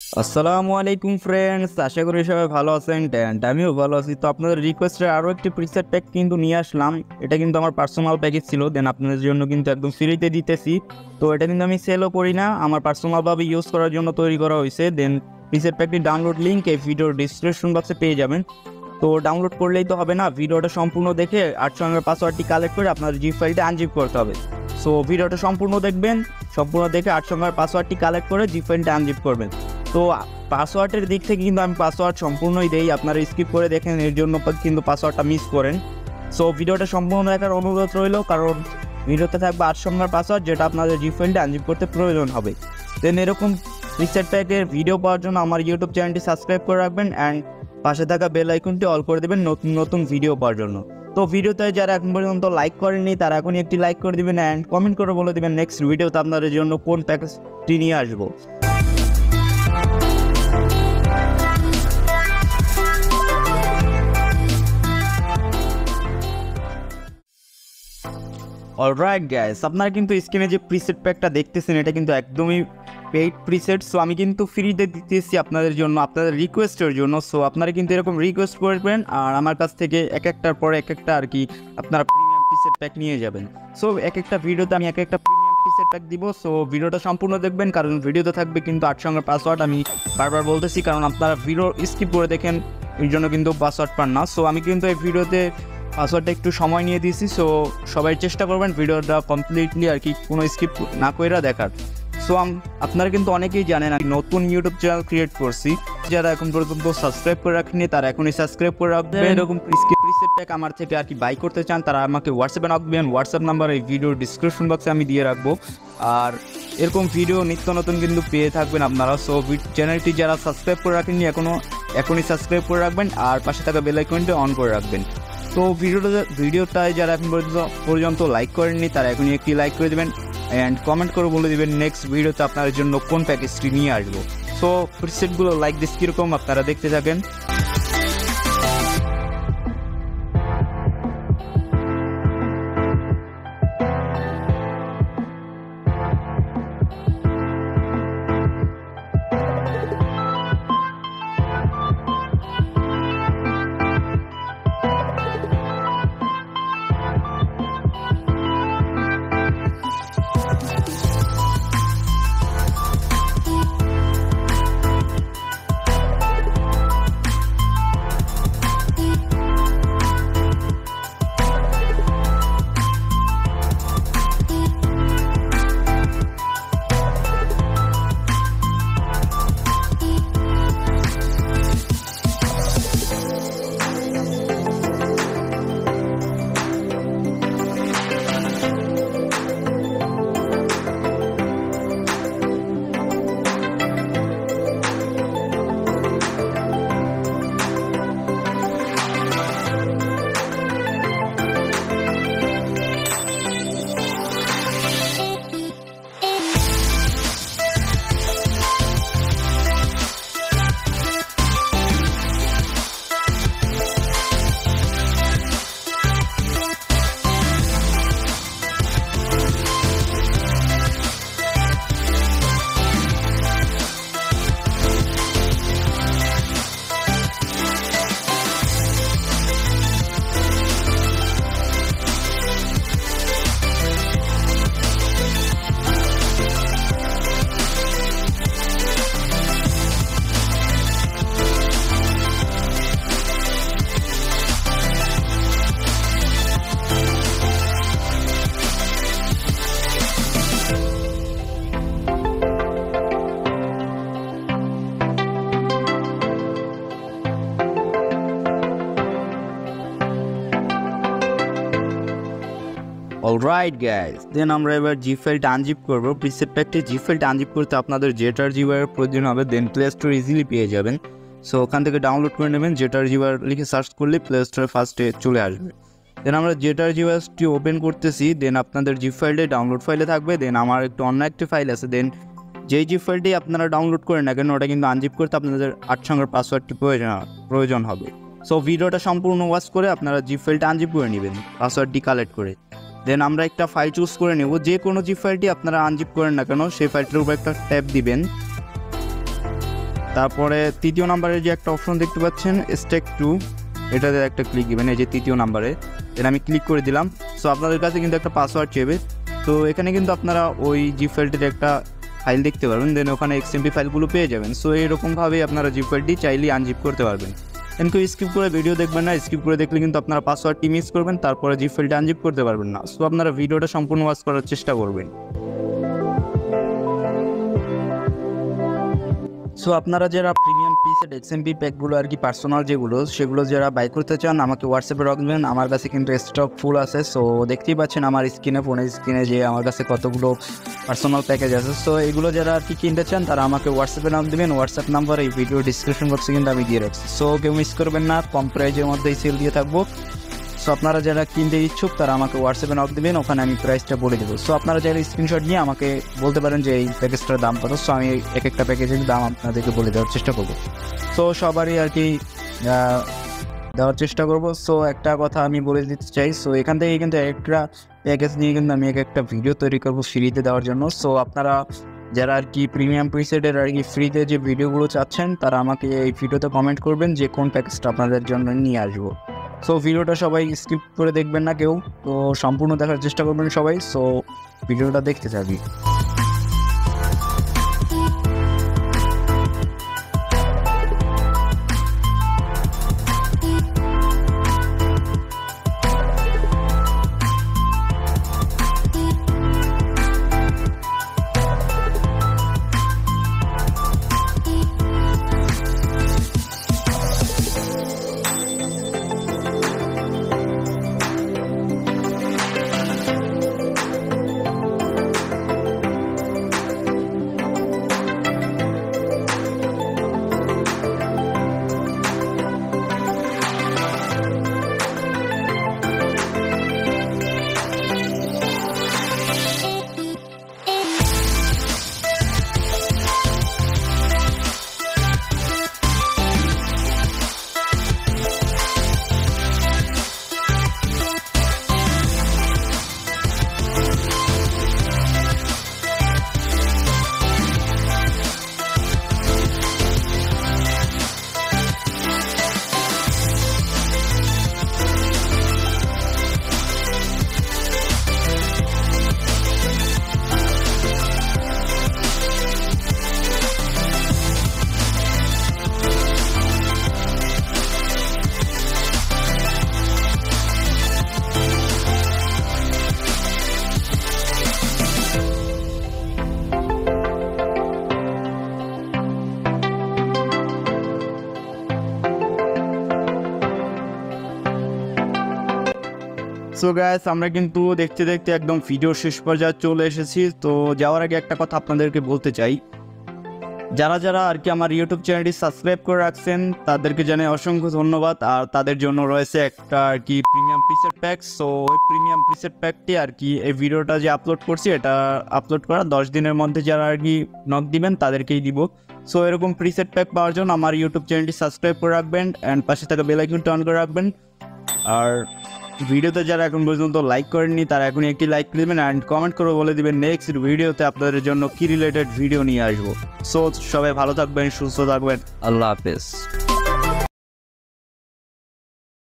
আসসালামু আলাইকুম ফ্রেন্ডস, আশা করি সবাই ভালো আছেন। আমিও ভালো আছি। তো আপনাদের রিকোয়েস্টের আরও একটি প্রিসেট প্যাক কিন্তু নিয়ে আসলাম। এটা কিন্তু আমার পার্সোনাল প্যাকেজ ছিল, দেন আপনাদের জন্য কিন্তু একদম ফ্রিতে দিতেছি। তো এটা কিন্তু আমি সেলও করি না, আমার পার্সোনালভাবে ইউজ করার জন্য তৈরি করা হয়েছে। দেন প্রিসেট প্যাকটির ডাউনলোড লিঙ্ক এই ভিডিওর ডিসক্রিপশন বক্সে পেয়ে যাবেন। তো ডাউনলোড করলেই তো হবে না, ভিডিওটা সম্পূর্ণ দেখে 800 এমএর পাসওয়ার্ডটি কালেক্ট করে আপনার জিপ ফাইলটা আনজিপ করতে হবে। সো ভিডিওটা সম্পূর্ণ দেখবেন, সম্পূর্ণ দেখে 800 এমএর পাসওয়ার্ডটি কালেক্ট করে জিপ ফাইলটা আনজিপ করবেন। তো পাসওয়ার্ডের দিক থেকে কিন্তু আমি পাসওয়ার্ড সম্পূর্ণই দেই, আপনারা স্কিপ করে দেখেন, এর জন্য কিন্তু পাসওয়ার্ডটা মিস করেন। সো ভিডিওটা সম্পূর্ণ দেখার অনুরোধ রইল, কারণ ভিডিওতে থাকবে 800 এমএর পাসওয়ার্ড, যেটা আপনাদের জিপ ফাইলটা আনজিপ করতে প্রয়োজন হবে। দেন এরকম প্রিসেট প্যাকের ভিডিও পাওয়ার জন্য আমার ইউটিউব চ্যানেলটি সাবস্ক্রাইব করে রাখবেন অ্যান্ড পাশে থাকা বেল আইকনটি অল করে দেবেন নতুন নতুন ভিডিও পাওয়ার জন্য। তো ভিডিওতে যারা এখন পর্যন্ত লাইক করেননি তারা এখনই একটি লাইক করে দিবেন অ্যান্ড কমেন্ট করে বলে দেবেন নেক্সট ভিডিওতে আপনাদের জন্য কোন প্যাকেজটি নিয়ে আসবো। অলরাইট গাইস, আপনারা কিন্তু স্ক্রিনে যে প্রিসেট প্যাকটা দেখতেছেন এটা কিন্তু একদমই পেইড প্রিসেট। সো আমি কিন্তু ফ্রিতে দিতেছি আপনাদের জন্য, আপনাদের রিকোয়েস্টের জন্য। সো আপনারা কিন্তু এরকম রিকোয়েস্ট করবেন আর আমার কাছ থেকে এক একটার পরে এক একটা আর কি আপনারা প্রিমিয়াম প্রিসেট প্যাক নিয়ে যাবেন। সো এক একটা ভিডিওতে আমি এক একটা প্রিমিয়াম প্রিসেট প্যাক দিব। সো ভিডিওটা সম্পূর্ণ দেখবেন, কারণ ভিডিওতে থাকবে কিন্তু 800 এমএর পাসওয়ার্ড। আমি বারবার বলতেছি, কারণ আপনারা ভিডিও স্কিপ করে দেখেন, এর জন্য কিন্তু পাসওয়ার্ড পান না। সো আমি কিন্তু এই ভিডিওতে পাসওয়ার্ডটা একটু সময় নিয়ে দিয়েছি। সো সবাই চেষ্টা করবেন ভিডিওটা কমপ্লিটলি আর কি কোনো স্কিপ না করে দেখার। সো আপনারা কিন্তু অনেকেই জানেন আমি নতুন ইউটিউব চ্যানেল ক্রিয়েট করছি, যারা এখন পর্যন্ত সাবস্ক্রাইব করে রাখেনি তারা এখনই সাবস্ক্রাইব করে রাখবেন। এরকম প্রিসেট প্যাক আমার থেকে আর কি বাই করতে চান তারা আমাকে হোয়াটসঅ্যাপে রাখবেন, হোয়াটসঅ্যাপ নাম্বার এই ভিডিওর ডিসক্রিপশন বক্সে আমি দিয়ে রাখবো। আর এরকম ভিডিও নিত্য নতুন কিন্তু পেয়ে থাকবেন আপনারা। সো চ্যানেলটি যারা সাবস্ক্রাইব করে রাখেননি এখনই সাবস্ক্রাইব করে রাখবেন আর পাশে থাকা বেল আইকনটি অন করে রাখবেন। তো ভিডিওটায় যারা এখন পর্যন্ত লাইক করেননি তারা এখনই একটি লাইক করে দেবেন অ্যান্ড কমেন্ট করে বলে দেবেন নেক্সট ভিডিওতে আপনার জন্য কোন প্যাকেজটি নিয়ে আসবো। সো প্রিসেটগুলো লাইক দিস কীরকম আপনারা দেখতে থাকেন। অলরাইট গাইস, দেন আমরা এবার জিপ ফাইলটা আনজিপ করবো। প্রিসেট প্যাকটি জিপ ফাইলটা আনজিপ করতে আপনাদের জেটার জিওয়ার প্রয়োজন হবে, দেন প্লে স্টোর ইজিলি পেয়ে যাবেন। সো ওখান থেকে ডাউনলোড করে নেবেন, জেটার জিওয়ার লিখে সার্চ করলে প্লে স্টোরে ফার্স্টে চলে আসবে। দেন আমরা জেটার জিওয়ারটি ওপেন করতেছি, দেন আপনাদের জিপ ফাইলটা ডাউনলোড ফাইলে থাকবে। দেন আমার অন্য একটি ফাইল আছে, দেন যেই জিপ ফাইলটি আপনারা ডাউনলোড করেন না কেন ওটা কিন্তু আনজিপ করতে আপনাদের 800 এমএর পাসওয়ার্ডটি প্রয়োজন হবে। সো ভিডিওটা সম্পূর্ণ ওয়াচ করে আপনারা জিপ ফাইলটা আনজিপ করে নেবেন পাসওয়ার্ডটি কালেক্ট করে। দেন আমরা একটা ফাইল চুজ করে নেব, যে কোনো জিপ ফাইলটি আপনারা আনজিপ করেন না কেন সেই ফাইলটার উপর একটা ট্যাপ দিবেন। তারপরে তৃতীয় নাম্বারে যে একটা অপশন দেখতে পাচ্ছেন স্টেক টু, এটাতে একটা ক্লিক দিবেন। এই যে তৃতীয় নাম্বারে এটা আমি ক্লিক করে দিলাম। সো আপনাদের কাছে কিন্তু একটা পাসওয়ার্ড চেবে। তো এখানে কিন্তু আপনারা ওই জিপ ফাইলটির একটা ফাইল দেখতে পারবেন, দেন ওখানে এক্সএমপি ফাইলগুলো পেয়ে যাবেন। সো এরকমভাবেই আপনারা জিপ ফাইলটি চাইলেই আনজিপ করতে পারবেন। কিন্তু স্কিপ করে ভিডিও দেখবেন না, স্কিপ করে দেখলে কিন্তু আপনারা পাসওয়ার্ডটি মিস করবেন, তারপরে জিপ ফাইলটি আনজিপ করতে পারবেন না। সো আপনারা ভিডিওটা সম্পূর্ণ ওয়াচ করার চেষ্টা করবেন। সো আপনারা যারা প্রিমিয়াম প্রিসেট এক্সএমপি প্যাকগুলো আর কি পার্সোনাল যেগুলো, সেগুলো যারা বাই করতে চান আমাকে হোয়াটসঅ্যাপে রাখবেন। আমার কাছে কিন্তু স্টক ফুল আছে। সো দেখতেই পাচ্ছেন আমার ফোনের স্ক্রিনে যে আমার কাছে কতগুলো পার্সোনাল প্যাকেজ আছে। সো এগুলো যারা আর কি কিনতে চান তারা আমাকে হোয়াটসঅ্যাপে নাম দেবেন। হোয়াটসঅ্যাপ নাম্বার এই ভিডিও ডিসক্রিপশন বক্সে কিন্তু আমি দিয়ে রাখছি। সো কেউ মিস করবেন না, কম প্রাইজের মধ্যেই সেল দিয়ে থাকবো। সো আপনারা যারা কিনতে ইচ্ছুক তারা আমাকে হোয়াটসঅ্যাপে নক দেবেন, ওখানে আমি প্রাইসটা বলে দেবো। সো আপনারা যারা স্ক্রিনশট নিয়ে আমাকে বলতে পারেন যে এই প্যাকেজটার দাম কত। সো আমি এক একটা প্যাকেজের দাম আপনাদেরকে বলে দেওয়ার চেষ্টা করবো। সো সবারই আর কি দেওয়ার চেষ্টা করবো। সো একটা কথা আমি বলে দিতে চাই, সো এখান থেকে কিন্তু একটা প্যাকেজ নিয়ে কিন্তু আমি একটা ভিডিও তৈরি করবো ফ্রিতে দেওয়ার জন্য। সো আপনারা যারা আর কি প্রিমিয়াম প্রিসেটের আর কি ফ্রিতে যে ভিডিওগুলো চাচ্ছেন তারা আমাকে এই ভিডিওতে কমেন্ট করবেন যে কোন প্যাকেজটা আপনাদের জন্য নিয়ে আসবো। সো ভিডিওটা সবাই স্কিপ করে দেখবেন না কেউ, তো সম্পূর্ণ দেখার চেষ্টা করবেন সবাই। সো ভিডিওটা দেখতে থাকি। সো গাইস আমরা কিন্তু দেখতে দেখতে একদম ভিডিও শেষ পর্যায়ে চলে এসেছি। তো যাওয়ার আগে একটা কথা আপনাদেরকে বলতে চাই, যারা যারা আর কি আমার ইউটিউব চ্যানেলটি সাবস্ক্রাইব করে রাখছেন তাদেরকে জানাই অসংখ্য ধন্যবাদ। আর তাদের জন্য রয়েছে একটা আর কি প্রিমিয়াম প্রিসেট প্যাক। সো ওই প্রিমিয়াম প্রিসেট প্যাকটি আর কি এই ভিডিওটা যে আপলোড করছি এটা আপলোড করা 10 দিনের মধ্যে যারা আর কি নক দিবেন তাদেরকেই দিব। সো এরকম প্রিসেট প্যাক পাওয়ার জন্য আমার ইউটিউব চ্যানেলটি সাবস্ক্রাইব করে রাখবেন অ্যান্ড পাশে থাকা বেল আইকনটা অন করে রাখবেন। আর ভিডিওতে যারা এখন পর্যন্ত লাইক করেননি তারা এখনই একটি লাইক করে দেবেন অ্যান্ড কমেন্ট করে বলে দেবেন নেক্সট ভিডিওতে আপনাদের জন্য কি রিলেটেড ভিডিও নিয়ে আসবো। সো সবাই ভালো থাকবেন, সুস্থ থাকবেন, আল্লাহ হাফেজ।